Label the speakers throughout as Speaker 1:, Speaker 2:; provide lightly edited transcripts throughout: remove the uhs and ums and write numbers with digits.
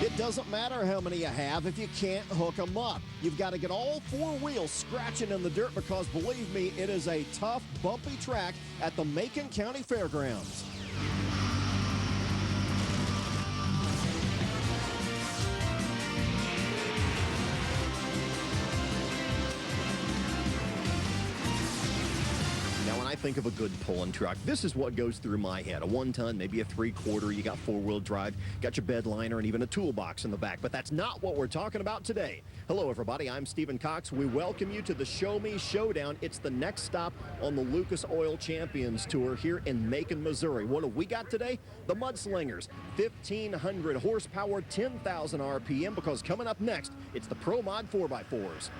Speaker 1: It doesn't matter how many you have if you can't hook them up. You've got to get all four wheels scratching in the dirt because, believe me, it is a tough, bumpy track at the Macon County Fairgrounds. I think of a good pulling truck. This is what goes through my head. A 1-ton, maybe a 3/4. You got four-wheel drive, got your bed liner, and even a toolbox in the back. But that's not what we're talking about today. Hello, everybody. I'm Stephen Cox. We welcome you to the Show Me Showdown. It's the next stop on the Lucas Oil Champions Tour here in Macon, Missouri. What have we got today? The Mudslingers. 1,500 horsepower, 10,000 RPM, because coming up next, it's the Pro Mod 4x4s.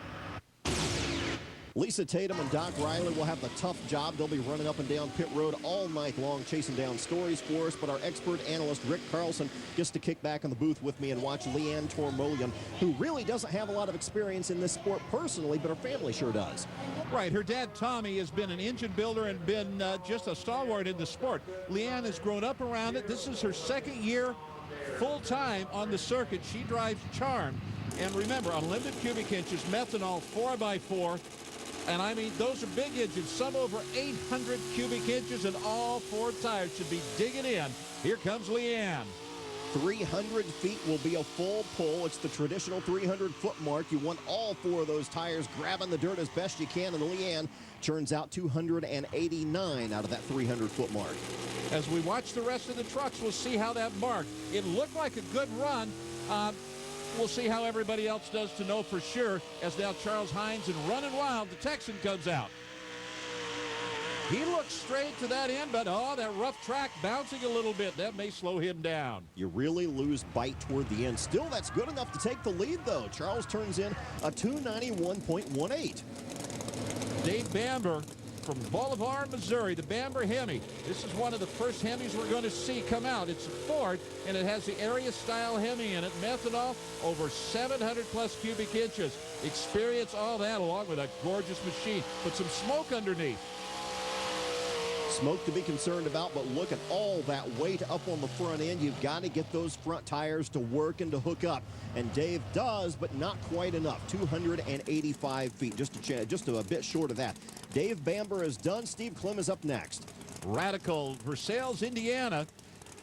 Speaker 1: Lisa Tatum and Doc Riley will have the tough job. They'll be running up and down pit road all night long, chasing down stories for us. But our expert analyst, Rick Carlson, gets to kick back in the booth with me and watch Leanne Tormolian, who really doesn't have a lot of experience in this sport personally, but her family sure does.
Speaker 2: Right. Her dad, Tommy, has been an engine builder and been just a stalwart in the sport. Leanne has grown up around it. This is her second year full-time on the circuit. She drives Charm. And remember, unlimited cubic inches, methanol 4x4. And I mean, those are big engines, some over 800 cubic inches, and all four tires should be digging in. Here comes Leanne.
Speaker 1: 300 feet will be a full pull. It's the traditional 300-foot mark. You want all four of those tires grabbing the dirt as best you can, and Leanne churns out 289 out of that 300-foot mark.
Speaker 2: As we watch the rest of the trucks, we'll see how that marked. It looked like a good run. We'll see how everybody else does to know for sure, as now Charles Hines and running wild, the Texan comes out. He looks straight to that end, but oh, that rough track bouncing a little bit. That may slow him down.
Speaker 1: You really lose bite toward the end. Still, that's good enough to take the lead, though. Charles turns in a 291.18.
Speaker 2: Dave Bamber from Bolivar, Missouri, the Bamber Hemi. This is one of the first Hemis we're going to see come out. It's a Ford, and it has the area-style Hemi in it. Methanol, over 700-plus cubic inches. Experience all that along with a gorgeous machine. Put some smoke underneath.
Speaker 1: Smoke to be concerned about, but look at all that weight up on the front end. You've got to get those front tires to work and to hook up. And Dave does, but not quite enough. 285 feet, just a bit short of that. Dave Bamber is done. Steve Clem is up next.
Speaker 2: Radical, Versailles, Indiana.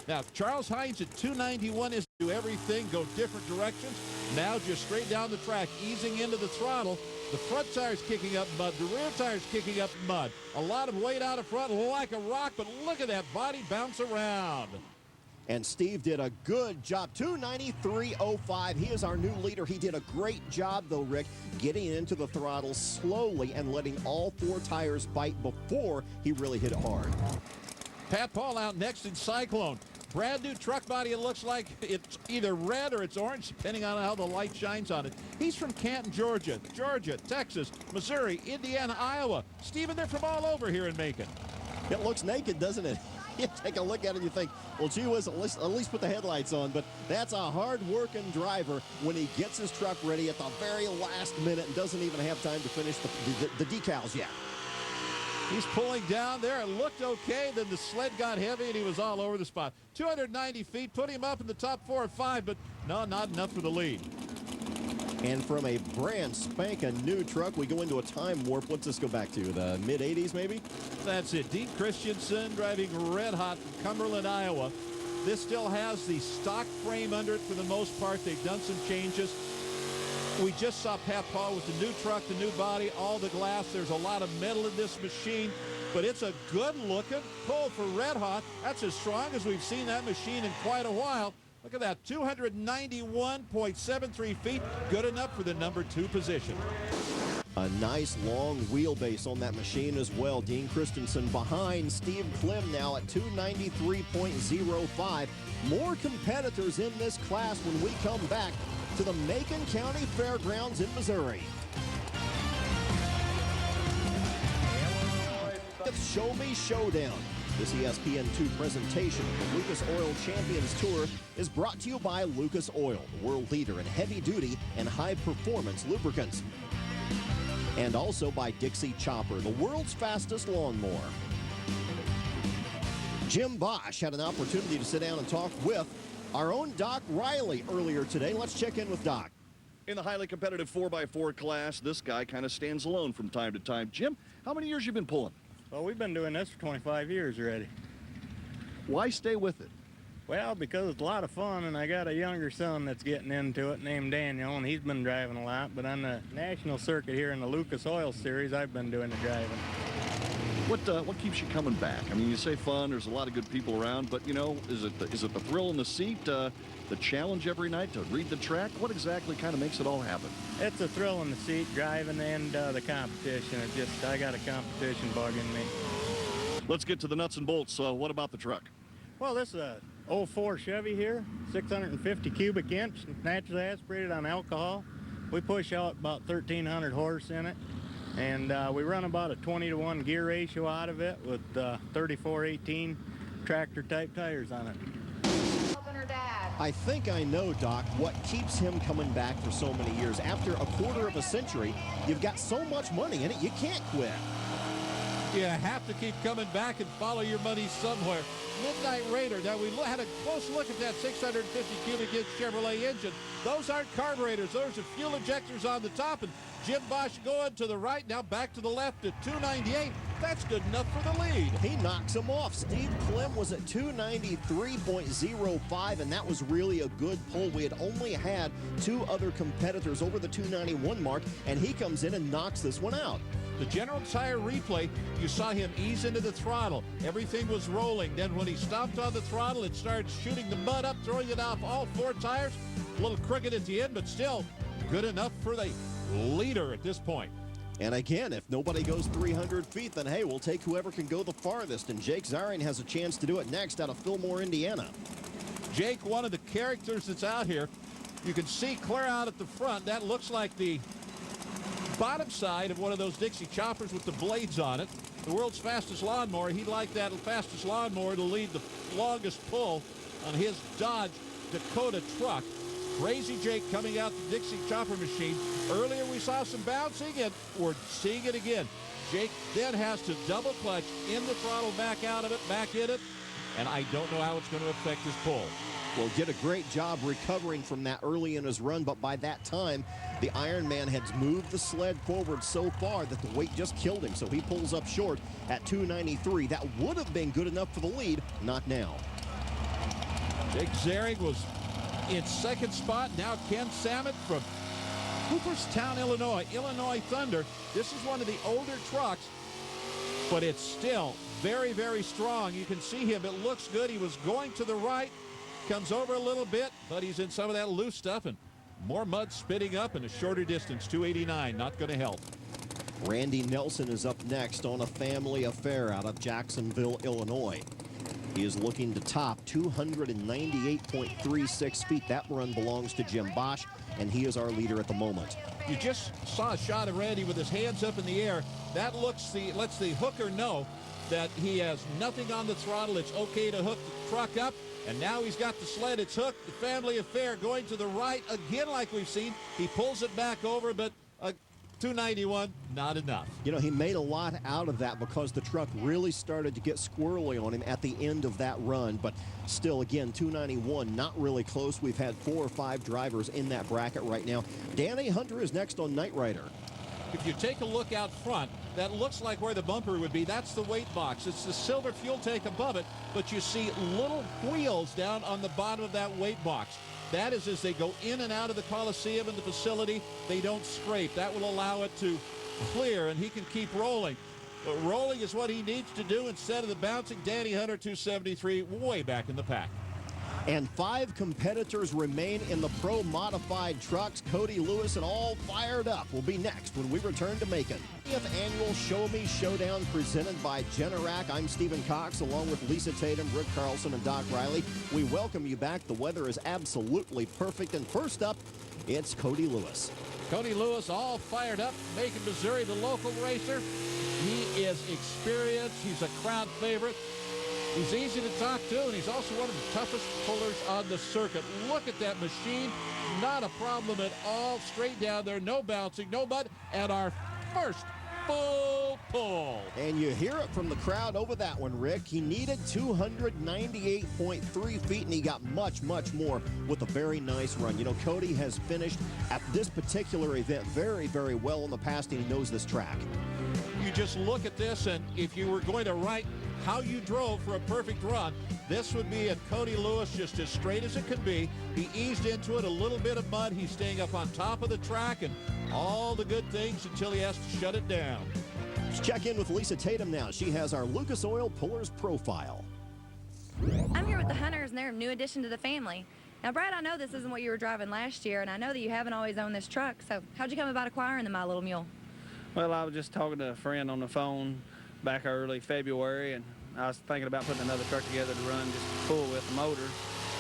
Speaker 2: Now, Charles Hines at 291 is do everything, go different directions. Now just straight down the track, easing into the throttle. The front tire's kicking up mud. The rear tire's kicking up mud. A lot of weight out of front, like a rock, but look at that body bounce around.
Speaker 1: And Steve did a good job. 293.05. He is our new leader. He did a great job, though, Rick, getting into the throttle slowly and letting all four tires bite before he really hit it hard.
Speaker 2: Pat Paul out next in Cyclone. Brand new truck body. It looks like it's either red or it's orange, depending on how the light shines on it. He's from Canton, Georgia, Texas, Missouri, Indiana, Iowa. Stephen, they're from all over here in Macon.
Speaker 1: It looks naked, doesn't it? You take a look at it and you think, well, gee whiz, at least put the headlights on. But that's a hard-working driver when he gets his truck ready at the very last minute and doesn't even have time to finish the decals yet.
Speaker 2: He's pulling down there. It looked okay. Then the sled got heavy, and he was all over the spot. 290 feet, put him up in the top 4 or 5, but no, not enough for the lead.
Speaker 1: And from a brand spanking new truck, we go into a time warp. What's this go back to? The mid-'80s, maybe?
Speaker 2: That's it. Dean Christensen driving red hot from Cumberland, Iowa. This still has the stock frame under it for the most part. They've done some changes. We just saw Pat Paul with the new truck, the new body, all the glass. There's a lot of metal in this machine, but it's a good-looking pull for red hot. That's as strong as we've seen that machine in quite a while. Look at that, 291.73 feet, good enough for the #2 position.
Speaker 1: A nice long wheelbase on that machine as well. Dean Christensen behind Steve Clem now at 293.05. More competitors in this class when we come back to the Macon County Fairgrounds in Missouri. Show Me Showdown. This ESPN2 presentation of the Lucas Oil Champions Tour is brought to you by Lucas Oil, the world leader in heavy-duty and high-performance lubricants. And also by Dixie Chopper, the world's fastest lawnmower. Jim Bosch had an opportunity to sit down and talk with our own Doc Riley earlier today. Let's check in with Doc.
Speaker 3: In the highly competitive 4x4 class, this guy kind of stands alone from time to time. Jim, how many years you been pulling?
Speaker 4: Well, we've been doing this for 25 years already.
Speaker 3: Why stay with it?
Speaker 4: Well, because it's a lot of fun, and I got a younger son that's getting into it named Daniel, and he's been driving a lot. But on the national circuit here in the Lucas Oil Series, I've been doing the driving.
Speaker 3: What keeps you coming back? I mean, you say fun, there's a lot of good people around, but, you know, is it the thrill in the seat, the challenge every night to read the track? What exactly kind of makes it all happen?
Speaker 4: It's a thrill in the seat, driving, and the competition. I got a competition bug in me.
Speaker 3: Let's get to the nuts and bolts. What about the truck?
Speaker 4: Well, this is a 04 Chevy here, 650 cubic inch, naturally aspirated on alcohol. We push out about 1,300 horse in it. And we run about a 20-to-1 gear ratio out of it with 34/18 tractor-type tires on it.
Speaker 1: I think I know, Doc, what keeps him coming back for so many years. After a quarter of a century, you've got so much money in it, you can't quit.
Speaker 2: You have to keep coming back and follow your money somewhere. Midnight Raider. Now, we had a close look at that 650 cubic inch Chevrolet engine. Those aren't carburetors. Those are fuel injectors on the top. And Jim Bosch going to the right, now back to the left at 298. That's good enough for the lead.
Speaker 1: He knocks him off. Steve Klim was at 293.05, and that was really a good pull. We had only had two other competitors over the 291 mark, and he comes in and knocks this one out.
Speaker 2: The General Tire replay, you saw him ease into the throttle. Everything was rolling. Then when he stopped on the throttle, it started shooting the mud up, throwing it off all four tires. A little crooked at the end, but still good enough for the leader at this point.
Speaker 1: And again, if nobody goes 300 feet, then hey, we'll take whoever can go the farthest. And Jake Zarian has a chance to do it next out of Fillmore, Indiana.
Speaker 2: Jake, one of the characters that's out here. You can see clear out at the front. That looks like the bottom side of one of those Dixie choppers with the blades on it. The world's fastest lawnmower. He'd like that fastest lawnmower to lead the longest pull on his Dodge Dakota truck. Crazy Jake coming out the Dixie chopper machine. Earlier we saw some bouncing, and we're seeing it again. Jake then has to double clutch in the throttle, back out of it, back in it, and I don't know how it's going to affect his pull.
Speaker 1: Well, did a great job recovering from that early in his run, but by that time, the Ironman had moved the sled forward so far that the weight just killed him, so he pulls up short at 293. That would have been good enough for the lead, not now.
Speaker 2: Jake Zarian was in second spot. Now Ken Samet from Cooperstown, Illinois. Illinois Thunder. This is one of the older trucks, but it's still very, very strong. You can see him. It looks good. He was going to the right. Comes over a little bit, but he's in some of that loose stuff, and more mud spitting up in a shorter distance. 289, not going to help.
Speaker 1: Randy Nelson is up next on a family affair out of Jacksonville, Illinois. He is looking to top 298.36 feet. That run belongs to Jim Bosch, and he is our leader at the moment.
Speaker 2: You just saw a shot of Randy with his hands up in the air. That lets the hooker know that he has nothing on the throttle. It's okay to hook the truck up. And now he's got the sled. It's hooked. The family affair going to the right again, like we've seen. He pulls it back over, but 291, not enough.
Speaker 1: You know, he made a lot out of that because the truck really started to get squirrely on him at the end of that run. But still, again, 291, not really close. We've had 4 or 5 drivers in that bracket right now. Danny Hunter is next on Knight Rider.
Speaker 2: If you take a look out front, that looks like where the bumper would be. That's the weight box. It's the silver fuel tank above it, but you see little wheels down on the bottom of that weight box. That is as they go in and out of the Coliseum and the facility, they don't scrape. That will allow it to clear, and he can keep rolling. But rolling is what he needs to do instead of the bouncing. Danny Hunter, 273, way back in the pack.
Speaker 1: And 5 competitors remain in the Pro Modified trucks. Cody Lewis and all fired up will be next when we return to Macon. 50th annual Show Me Showdown presented by Generac. I'm Stephen Cox along with Lisa Tatum, Rick Carlson, and Doc Riley. We welcome you back. The weather is absolutely perfect. And first up, it's Cody Lewis.
Speaker 2: Cody Lewis all fired up. Macon, Missouri, the local racer. He is experienced. He's a crowd favorite. He's easy to talk to, and he's also one of the toughest pullers on the circuit. Look at that machine. Not a problem at all. Straight down there, no bouncing, no mud. And our first full pull.
Speaker 1: And you hear it from the crowd over that one, Rick. He needed 298.3 feet, and he got much, much more with a very nice run. You know, Cody has finished at this particular event very, very well in the past, and he knows this track.
Speaker 2: You just look at this, and if you were going to write how you drove for a perfect run, this would be a Cody Lewis just as straight as it could be. He eased into it, a little bit of mud. He's staying up on top of the track and all the good things until he has to shut it down.
Speaker 1: Let's check in with Lisa Tatum now. She has our Lucas Oil Puller's Profile.
Speaker 5: I'm here with the Hunters, and they're a new addition to the family. Now, Brad, I know this isn't what you were driving last year, and I know that you haven't always owned this truck, so how'd you come about acquiring the My Little Mule?
Speaker 6: Well, I was just talking to a friend on the phone back early February, and I was thinking about putting another truck together to run just full with the motor.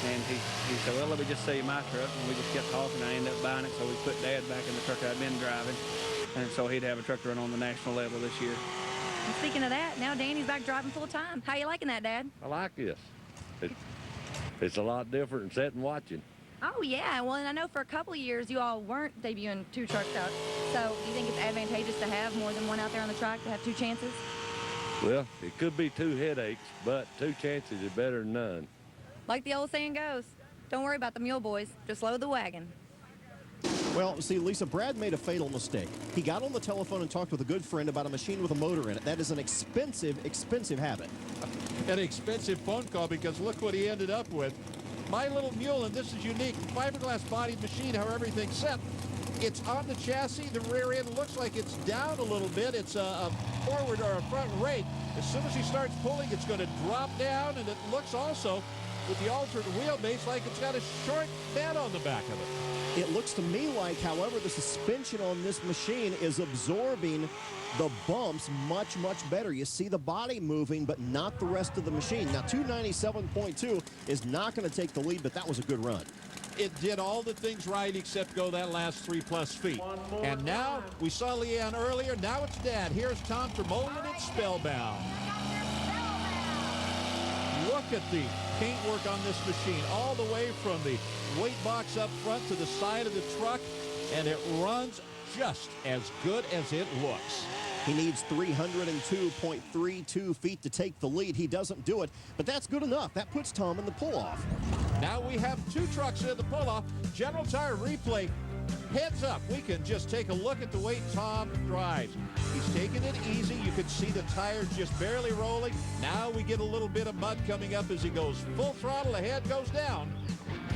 Speaker 6: And he said, well, let me just sell you my truck. And we just kept talking. I ended up buying it, so we put Dad back in the truck I'd been driving. And so he'd have a truck to run on the national level this year.
Speaker 5: And speaking of that, now Danny's back driving full time. How you liking that, Dad?
Speaker 7: I like this. It's a lot different than sitting watching.
Speaker 5: Oh, yeah. Well, and I know for a couple of years you all weren't debuting two trucks out. So do you think it's advantageous to have more than one out there on the track, to have two chances?
Speaker 7: Well, it could be two headaches, but two chances is better than none.
Speaker 5: Like the old saying goes, don't worry about the mule boys, just load the wagon.
Speaker 1: Well, see, Lisa, Brad made a fatal mistake. He got on the telephone and talked with a good friend about a machine with a motor in it. That is an expensive, expensive habit.
Speaker 2: An expensive phone call, because look what he ended up with. My Little Mule, and this is unique, fiberglass bodied machine, how everything's set. It's on the chassis. The rear end looks like it's down a little bit. It's a forward or a front rake. As soon as he starts pulling, it's going to drop down, and it looks also, with the altered wheelbase, like it's got a short bed on the back of it.
Speaker 1: It looks to me like, however, the suspension on this machine is absorbing the bumps much, much better. You see the body moving, but not the rest of the machine. Now, 297.2 is not going to take the lead, but that was a good run.
Speaker 2: It did all the things right except go that last 3+ feet. And now, we saw Leanne earlier. Now it's Dad. Here's Tom Tremolian at Spellbound. Look at the paintwork on this machine, all the way from the weight box up front to the side of the truck, and it runs just as good as it looks.
Speaker 1: He needs 302.32 feet to take the lead. He doesn't do it, but that's good enough. That puts Tom in the pull-off.
Speaker 2: Now we have two trucks in the pull-off. General Tire replay. Heads up, we can just take a look at the way Tom drives. He's taking it easy. You can see the tires just barely rolling. Now we get a little bit of mud coming up as he goes full throttle. The head goes down.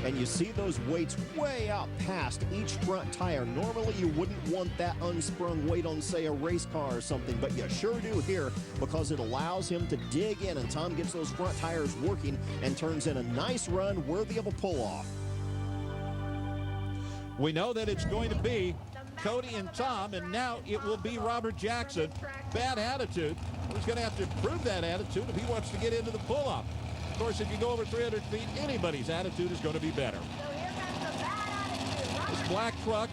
Speaker 1: And you see those weights way out past each front tire. Normally you wouldn't want that unsprung weight on, say, a race car or something, but you sure do here, because it allows him to dig in, and Tom gets those front tires working and turns in a nice run worthy of a pull-off.
Speaker 2: We know that it's going to be Cody and Tom, and now it will be Robert Jackson. Bad attitude. He's going to have to improve that attitude if he wants to get into the pull-off. Of course, if you go over 300 feet, anybody's attitude is going to be better. This black truck,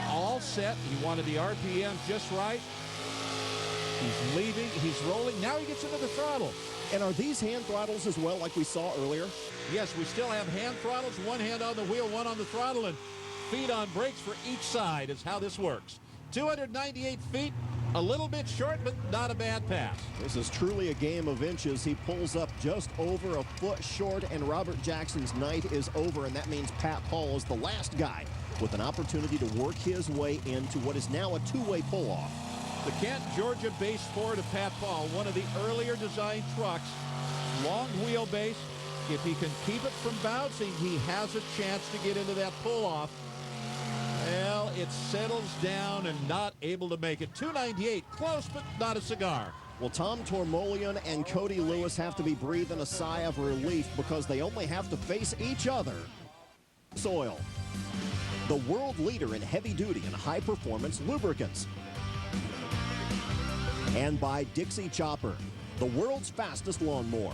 Speaker 2: all set. He wanted the RPM just right. He's leaving. He's rolling. Now he gets into the throttle.
Speaker 1: And are these hand throttles as well, like we saw earlier?
Speaker 2: Yes, we still have hand throttles, one hand on the wheel, one on the throttle, and feet on brakes for each side is how this works. 298 feet, a little bit short, but not a bad pass.
Speaker 1: This is truly a game of inches. He pulls up just over a foot short, and Robert Jackson's night is over, and that means Pat Paul is the last guy with an opportunity to work his way into what is now a two-way pull-off.
Speaker 2: The Kent, Georgia base Ford of Pat Paul, one of the earlier designed trucks, long wheelbase. If he can keep it from bouncing, he has a chance to get into that pull-off. Well, it settles down and not able to make it. 298, close, but not a cigar.
Speaker 1: Well, Tom Tremolian and Cody Lewis have to be breathing a sigh of relief because they only have to face each other. Soil, the world leader in heavy-duty and high-performance lubricants. And by Dixie Chopper, the world's fastest lawnmower.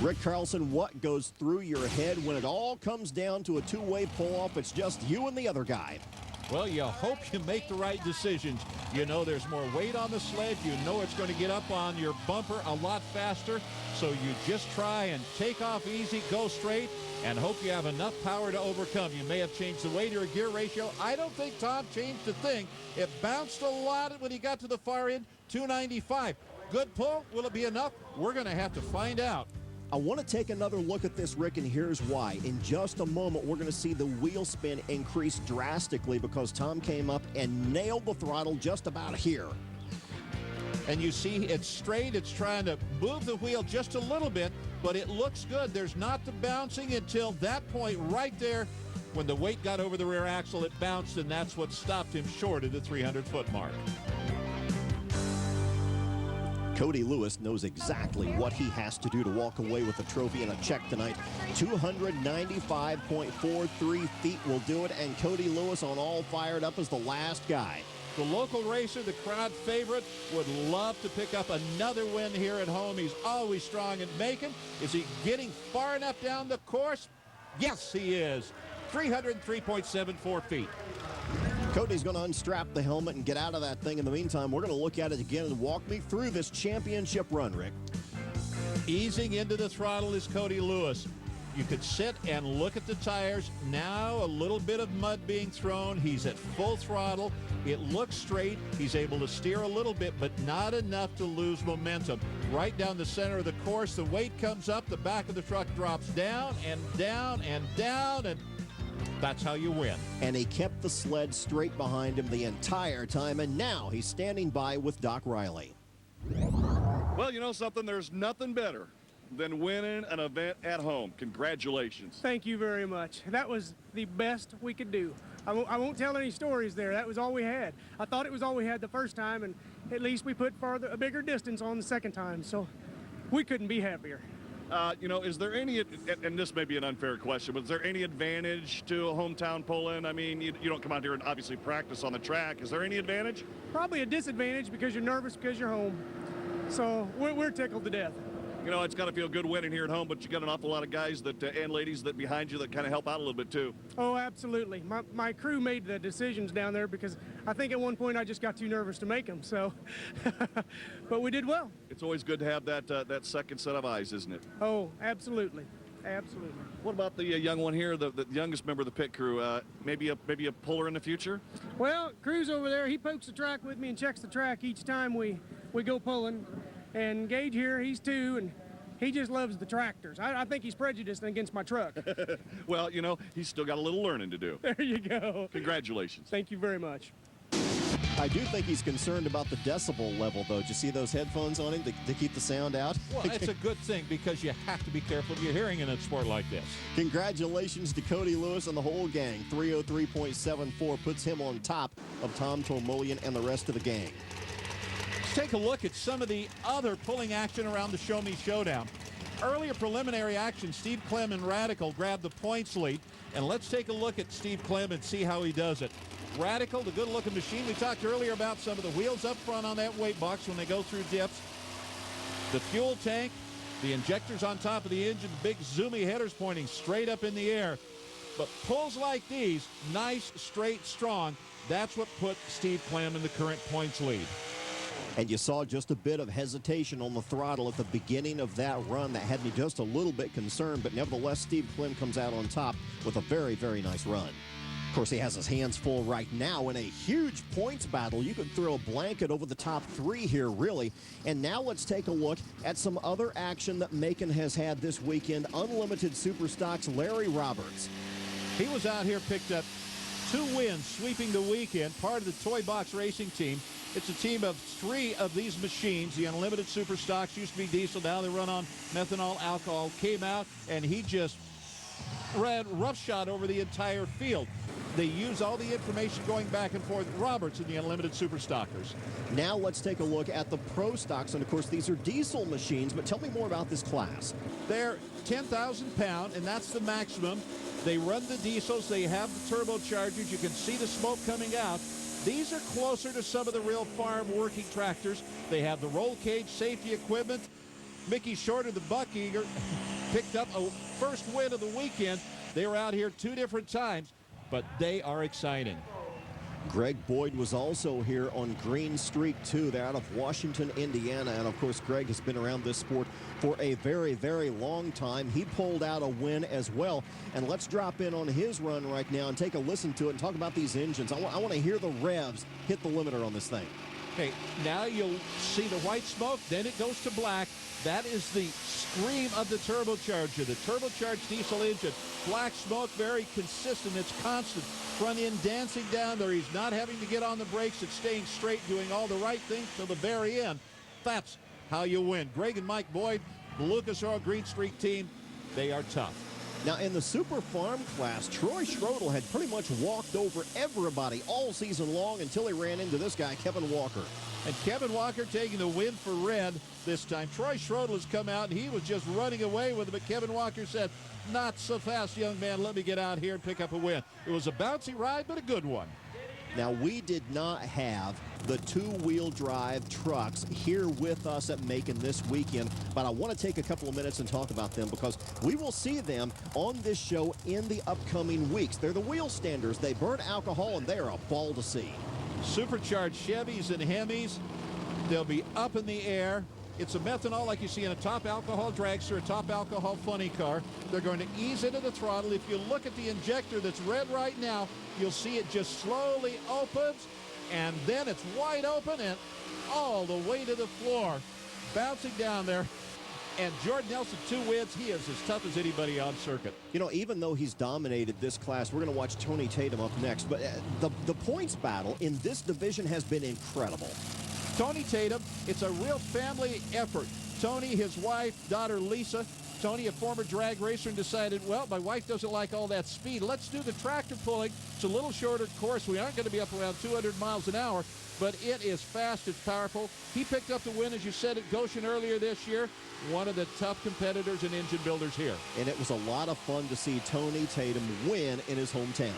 Speaker 1: Rick Carlson, what goes through your head when it all comes down to a two-way pull-off? It's just you and the other guy.
Speaker 2: Well, you hope you make the right decisions. You know there's more weight on the sled. You know it's going to get up on your bumper a lot faster. So you just try and take off easy, go straight, and hope you have enough power to overcome. You may have changed the weight or gear ratio. I don't think Tom changed a thing. It bounced a lot when he got to the far end, 295. Good pull. Will it be enough? We're going to have to find out.
Speaker 1: I want to take another look at this, Rick, and here's why. In just a moment, we're going to see the wheel spin increase drastically because Tom came up and nailed the throttle just about here.
Speaker 2: And you see it's straight. It's trying to move the wheel just a little bit, but it looks good. There's not the bouncing until that point right there. When the weight got over the rear axle, it bounced, and that's what stopped him short of the 300-foot mark.
Speaker 1: Cody Lewis knows exactly what he has to do to walk away with the trophy and a check tonight. 295.43 feet will do it, and Cody Lewis on all fired up as the last guy.
Speaker 2: The local racer, the crowd favorite, would love to pick up another win here at home. He's always strong at Macon. Is he getting far enough down the course? Yes, he is. 303.74 feet.
Speaker 1: Cody's going to unstrap the helmet and get out of that thing. In the meantime, we're going to look at it again and walk me through this championship run, Rick.
Speaker 2: Easing into the throttle is Cody Lewis. You could sit and look at the tires. Now a little bit of mud being thrown. He's at full throttle. It looks straight. He's able to steer a little bit, but not enough to lose momentum. Right down the center of the course, the weight comes up. The back of the truck drops down and down and down, and that's how you win.
Speaker 1: And he kept the sled straight behind him the entire time, and now he's standing by with Doc Riley.
Speaker 3: Well, you know something? There's nothing better than winning an event at home. Congratulations.
Speaker 8: Thank you very much. That was the best we could do. I won't tell any stories there. That was all we had. I thought it was all we had the first time, and at least we put a bigger distance on the second time, so we couldn't be happier.
Speaker 3: You know, is there any, and this may be an unfair question, but is there any advantage to a hometown pull-in? I mean, you don't come out here and obviously practice on the track. Is there any advantage?
Speaker 8: Probably a disadvantage because you're nervous because you're home. So we're tickled to death.
Speaker 3: You know, it's got to feel good winning here at home, but you got an awful lot of guys that and ladies that behind you that kind of help out a little bit too.
Speaker 8: Oh, absolutely. My crew made the decisions down there because I think at one point I just got too nervous to make them. So, but we did well.
Speaker 3: It's always good to have that second set of eyes, isn't it?
Speaker 8: Oh, absolutely. Absolutely.
Speaker 3: What about the young one here, the youngest member of the pit crew? Maybe a puller in the future?
Speaker 8: Well, Crew's over there. He pokes the track with me and checks the track each time we go pulling. And Gage here, he's 2, and he just loves the tractors. I think he's prejudiced against my truck.
Speaker 3: Well, you know, he's still got a little learning to do.
Speaker 8: There you go.
Speaker 3: Congratulations.
Speaker 8: Thank you very much.
Speaker 1: I do think he's concerned about the decibel level, though. Did you see those headphones on him to keep the sound out?
Speaker 2: Well, it's a good thing because you have to be careful of your hearing in a sport like this.
Speaker 1: Congratulations to Cody Lewis and the whole gang. 303.74 puts him on top of Tom Tomolian and the rest of the gang.
Speaker 2: Take a look at some of the other pulling action around the Show Me Showdown. Earlier preliminary action, Steve Clem and Radical grabbed the points lead. And let's take a look at Steve Clem and see how he does it. Radical, the good-looking machine. We talked earlier about some of the wheels up front on that weight box when they go through dips. The fuel tank, the injectors on top of the engine, big zoomy headers pointing straight up in the air. But pulls like these, nice, straight, strong, that's what put Steve Clem in the current points lead.
Speaker 1: And you saw just a bit of hesitation on the throttle at the beginning of that run. That had me just a little bit concerned, but nevertheless, Steve Clem comes out on top with a very, very nice run. Of course, he has his hands full right now in a huge points battle. You could throw a blanket over the top 3 here, really. And now let's take a look at some other action that Macon has had this weekend. Unlimited Superstock's Larry Roberts.
Speaker 2: He was out here, picked up 2 wins, sweeping the weekend, part of the Toy Box Racing team. It's a team of 3 of these machines. The Unlimited Superstocks used to be diesel. Now they run on methanol alcohol. Came out, and he just ran roughshod over the entire field. They use all the information going back and forth. Roberts in the Unlimited Superstockers.
Speaker 1: Now let's take a look at the Pro Stocks. And, of course, these are diesel machines. But tell me more about this class.
Speaker 2: They're 10,000 pound, and that's the maximum. They run the diesels. They have the turbochargers. You can see the smoke coming out. These are closer to some of the real farm working tractors. They have the roll cage, safety equipment. Mickey Shorter, the buck eager, picked up a first win of the weekend. They were out here 2 different times, but they are exciting.
Speaker 1: Greg Boyd was also here on Green Streak 2. They're out of Washington, Indiana. And, of course, Greg has been around this sport for a very, very long time. He pulled out a win as well. And let's drop in on his run right now and take a listen to it and talk about these engines. I want to hear the revs hit the limiter on this thing.
Speaker 2: Okay, now you'll see the white smoke, then it goes to black. That is the scream of the turbocharger, the turbocharged diesel engine. Black smoke, very consistent. It's constant. Front end dancing down there. He's not having to get on the brakes. It's staying straight, doing all the right things till the very end. That's how you win. Greg and Mike Boyd, the Lucas Oil Green Streak team, they are tough.
Speaker 1: Now, in the Super Farm class, Troy Schrodel had pretty much walked over everybody all season long until he ran into this guy, Kevin Walker.
Speaker 2: And Kevin Walker taking the win for red this time. Troy Schrodel has come out, and he was just running away with it, but Kevin Walker said, "Not so fast, young man. Let me get out here and pick up a win." It was a bouncy ride, but a good one.
Speaker 1: Now, we did not have the two-wheel drive trucks here with us at Macon this weekend, but I want to take a couple of minutes and talk about them because we will see them on this show in the upcoming weeks. They're the wheel standers. They burn alcohol, and they are a ball to see.
Speaker 2: Supercharged Chevys and Hemis, they'll be up in the air. It's a methanol like you see in a top alcohol dragster, a top alcohol funny car. They're going to ease into the throttle. If you look at the injector that's red right now, you'll see it just slowly opens, and then it's wide open and all the way to the floor, bouncing down there. And Jordan Nelson, 2 wins. He is as tough as anybody on circuit.
Speaker 1: You know, even though he's dominated this class, we're going to watch Tony Tatum up next. But the points battle in this division has been incredible.
Speaker 2: Tony Tatum, it's a real family effort. Tony, his wife, daughter Lisa. Tony, a former drag racer, and decided, well, my wife doesn't like all that speed. Let's do the tractor pulling. It's a little shorter course. We aren't going to be up around 200 miles an hour, but it is fast. It's powerful. He picked up the win, as you said, at Goshen earlier this year. One of the tough competitors and engine builders here.
Speaker 1: And it was a lot of fun to see Tony Tatum win in his hometown.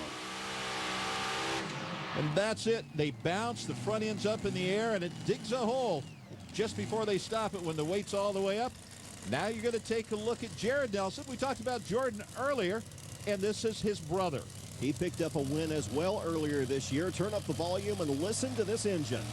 Speaker 2: And that's it. They bounce. The front end's up in the air, and it digs a hole just before they stop it when the weight's all the way up. Now you're going to take a look at Jared Nelson. We talked about Jordan earlier, and this is his brother.
Speaker 1: He picked up a win as well earlier this year. Turn up the volume and listen to this engine.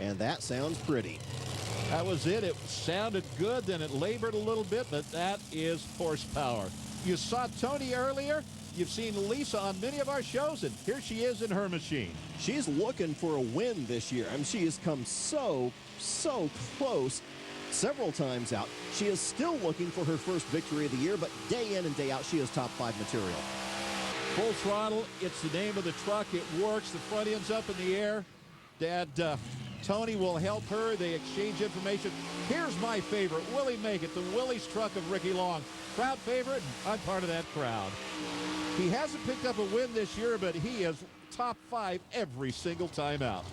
Speaker 1: And that sounds pretty.
Speaker 2: That was it. It sounded good, then it labored a little bit, but that is horsepower. You saw Tony earlier. You've seen Lisa on many of our shows, and here she is in her machine.
Speaker 1: She's looking for a win this year. I mean, she has come so close several times out. She is still looking for her first victory of the year, but day in and day out, she is top 5 material.
Speaker 2: Full throttle. It's the name of the truck. It works. The front end's up in the air. Dad, Tony will help her. They exchange information. Here's my favorite, Willie Make-It, the Willie's truck of Ricky Long. Crowd favorite, I'm part of that crowd. He hasn't picked up a win this year, but he is top 5 every single time out.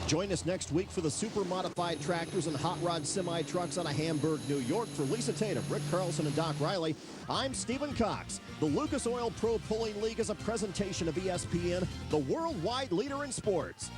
Speaker 1: Join us next week for the super modified tractors and hot rod semi trucks out of Hamburg, New York. For Lisa Tatum, Rick Carlson, and Doc Riley, I'm Stephen Cox. The Lucas Oil Pro Pulling League is a presentation of ESPN, the worldwide leader in sports.